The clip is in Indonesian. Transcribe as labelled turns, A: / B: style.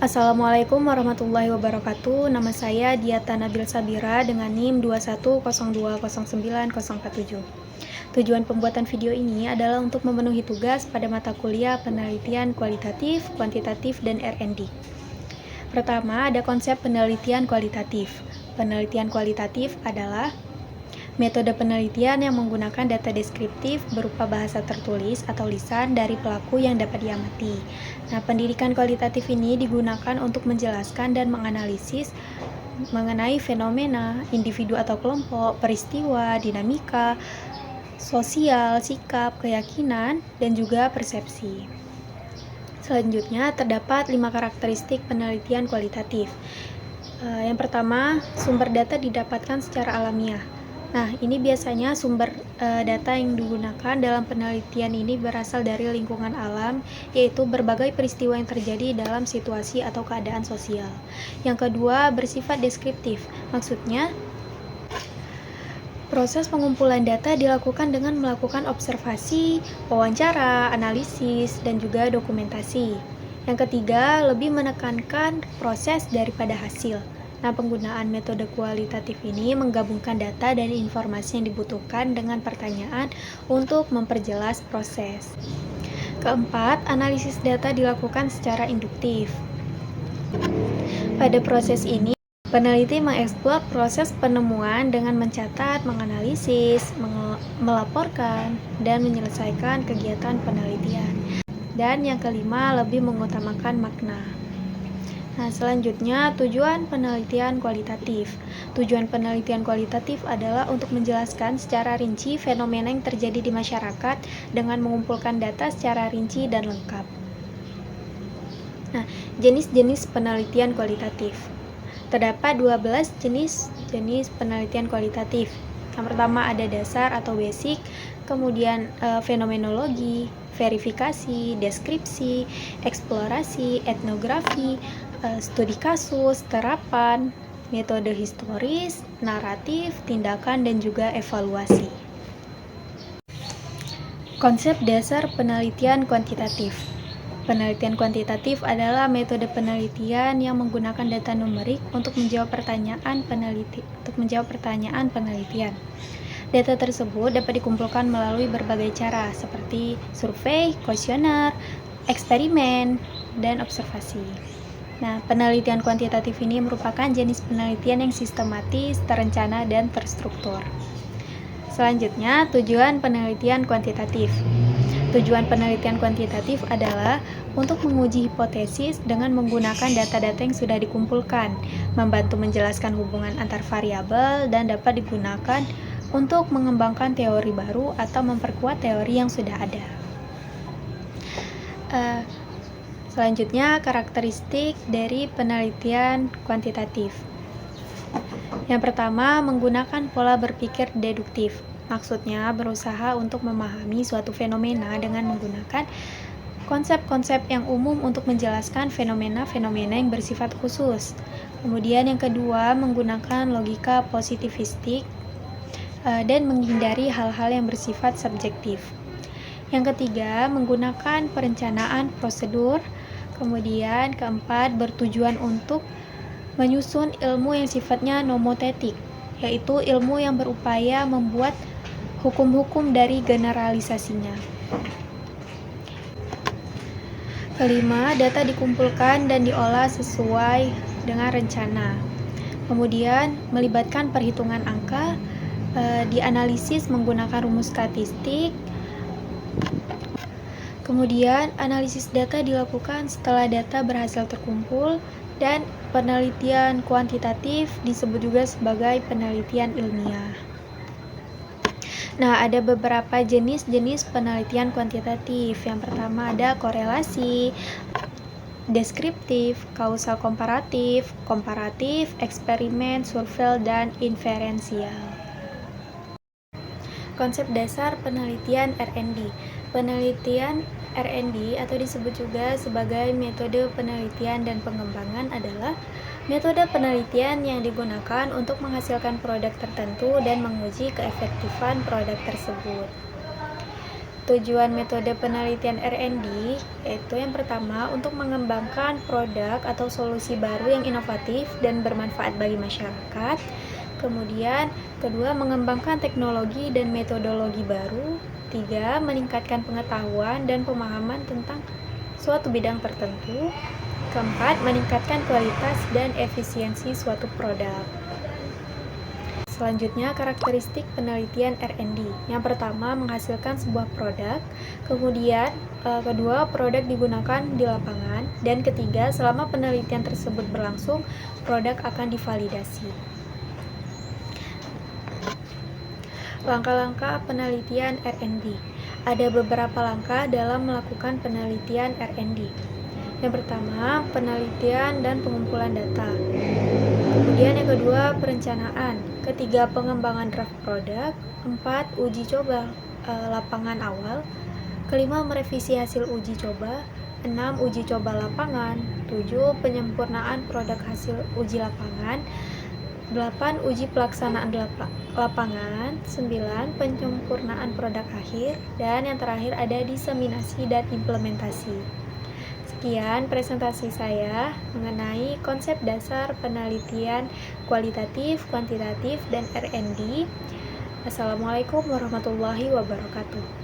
A: Assalamualaikum warahmatullahi wabarakatuh. Nama saya Diata Nabil Sabira dengan NIM 210209047. Tujuan pembuatan video ini adalah untuk memenuhi tugas pada mata kuliah penelitian kualitatif, kuantitatif, dan R&D. Pertama, ada konsep penelitian kualitatif. Penelitian kualitatif adalah metode penelitian yang menggunakan data deskriptif berupa bahasa tertulis atau lisan dari pelaku yang dapat diamati. Nah, pendidikan kualitatif ini digunakan untuk menjelaskan dan menganalisis mengenai fenomena, individu atau kelompok, peristiwa, dinamika, sosial, sikap, keyakinan, dan juga persepsi. Selanjutnya, terdapat 5 karakteristik penelitian kualitatif. Yang pertama, sumber data didapatkan secara alamiah. Nah, ini biasanya sumber data yang digunakan dalam penelitian ini berasal dari lingkungan alam, yaitu berbagai peristiwa yang terjadi dalam situasi atau keadaan sosial. Yang kedua, bersifat deskriptif. Maksudnya, proses pengumpulan data dilakukan dengan melakukan observasi, wawancara, analisis, dan juga dokumentasi. Yang ketiga, lebih menekankan proses daripada hasil. Nah, penggunaan metode kualitatif ini menggabungkan data dan informasi yang dibutuhkan dengan pertanyaan untuk memperjelas proses. Keempat, analisis data dilakukan secara induktif. Pada proses ini, peneliti mengeksplor proses penemuan dengan mencatat, menganalisis, melaporkan, dan menyelesaikan kegiatan penelitian. Dan yang kelima, lebih mengutamakan makna. Nah, selanjutnya tujuan penelitian kualitatif. Tujuan penelitian kualitatif adalah untuk menjelaskan secara rinci fenomena yang terjadi di masyarakat dengan mengumpulkan data secara rinci dan lengkap. Nah, jenis-jenis penelitian kualitatif. Terdapat 12 jenis penelitian kualitatif. Yang pertama ada dasar atau basic, kemudian fenomenologi, verifikasi, deskripsi, eksplorasi, etnografi, studi kasus, terapan, metode historis, naratif, tindakan, dan juga evaluasi. Konsep dasar penelitian kuantitatif. Penelitian kuantitatif adalah metode penelitian yang menggunakan data numerik untuk menjawab pertanyaan penelitian. Data tersebut dapat dikumpulkan melalui berbagai cara seperti survei, kuesioner, eksperimen, dan observasi. Nah, penelitian kuantitatif ini merupakan jenis penelitian yang sistematis, terencana, dan terstruktur. Selanjutnya, tujuan penelitian kuantitatif. Tujuan penelitian kuantitatif adalah untuk menguji hipotesis dengan menggunakan data-data yang sudah dikumpulkan, membantu menjelaskan hubungan antar variabel, dan dapat digunakan untuk mengembangkan teori baru atau memperkuat teori yang sudah ada. Selanjutnya, karakteristik dari penelitian kuantitatif. Yang pertama, menggunakan pola berpikir deduktif. Maksudnya, berusaha untuk memahami suatu fenomena dengan menggunakan konsep-konsep yang umum untuk menjelaskan fenomena-fenomena yang bersifat khusus. Kemudian yang kedua, menggunakan logika positivistik dan menghindari hal-hal yang bersifat subjektif. Yang ketiga, menggunakan perencanaan prosedur. Kemudian keempat, bertujuan untuk menyusun ilmu yang sifatnya nomotetik, yaitu ilmu yang berupaya membuat hukum-hukum dari generalisasinya. Kelima, data dikumpulkan dan diolah sesuai dengan rencana. Kemudian, melibatkan perhitungan angka, dianalisis menggunakan rumus statistik. Kemudian, analisis data dilakukan setelah data berhasil terkumpul, dan penelitian kuantitatif disebut juga sebagai penelitian ilmiah. Nah, ada beberapa jenis-jenis penelitian kuantitatif. Yang pertama ada korelasi, deskriptif, kausal komparatif, eksperimen, survei, dan inferensial. Konsep dasar penelitian R&D. Penelitian R&D atau disebut juga sebagai metode penelitian dan pengembangan adalah metode penelitian yang digunakan untuk menghasilkan produk tertentu dan menguji keefektifan produk tersebut. Tujuan metode penelitian R&D yaitu yang pertama untuk mengembangkan produk atau solusi baru yang inovatif dan bermanfaat bagi masyarakat. Kemudian, kedua mengembangkan teknologi dan metodologi baru. Tiga, meningkatkan pengetahuan dan pemahaman tentang suatu bidang tertentu. Keempat, meningkatkan kualitas dan efisiensi suatu produk. Selanjutnya, karakteristik penelitian R&D. Yang pertama, menghasilkan sebuah produk. Kemudian, kedua, produk digunakan di lapangan. Dan ketiga, selama penelitian tersebut berlangsung, produk akan divalidasi. Langkah-langkah penelitian R&D. Ada beberapa langkah dalam melakukan penelitian R&D. Yang pertama, penelitian dan pengumpulan data. Kemudian yang kedua, perencanaan. Ketiga, pengembangan draft produk. Empat, uji coba lapangan awal. Kelima, merevisi hasil uji coba. 6, uji coba lapangan. 7, penyempurnaan produk hasil uji lapangan. 8, uji pelaksanaan lapangan. 9, penyempurnaan produk akhir. Dan yang terakhir ada diseminasi dan implementasi. Sekian presentasi saya mengenai konsep dasar penelitian kualitatif, kuantitatif, dan R&D. Assalamualaikum warahmatullahi wabarakatuh.